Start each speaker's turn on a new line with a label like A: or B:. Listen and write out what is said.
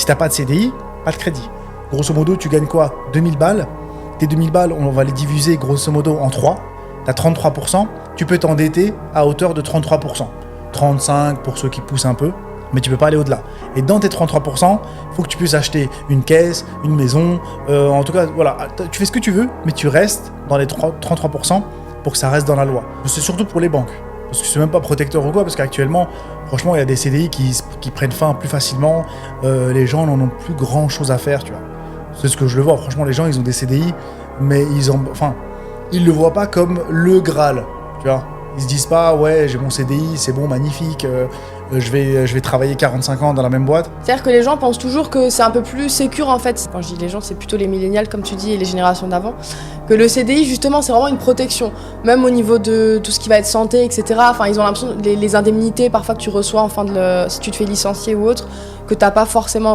A: Si t'as pas de CDI, pas de crédit. Grosso modo, tu gagnes quoi? 2000 balles. Tes 2000 balles, on va les diviser grosso modo en 3. T'as 33%. Tu peux t'endetter à hauteur de 33%. 35% pour ceux qui poussent un peu, mais tu peux pas aller au-delà. Et dans tes 33%, il faut que tu puisses acheter une caisse, une maison, en tout cas, voilà, tu fais ce que tu veux, mais tu restes dans les 33% pour que ça reste dans la loi. C'est surtout pour les banques, parce que c'est même pas protecteur ou quoi, parce qu'actuellement, franchement, il y a des CDI qui prennent fin plus facilement, les gens n'en ont plus grand-chose à faire, tu vois. C'est ce que je le vois, franchement, les gens, ils ont des CDI, mais ils le voient pas comme le Graal, tu vois. Ils se disent pas, ouais, j'ai mon CDI, c'est bon, magnifique, je vais travailler 45 ans dans la même boîte.
B: C'est-à-dire que les gens pensent toujours que c'est un peu plus sécure en fait. Quand je dis les gens, c'est plutôt les millénials comme tu dis et les générations d'avant. Que le CDI justement, c'est vraiment une protection. Même au niveau de tout ce qui va être santé, etc. Enfin, ils ont l'impression, les indemnités parfois que tu reçois si tu te fais licencier ou autre, que t'as pas forcément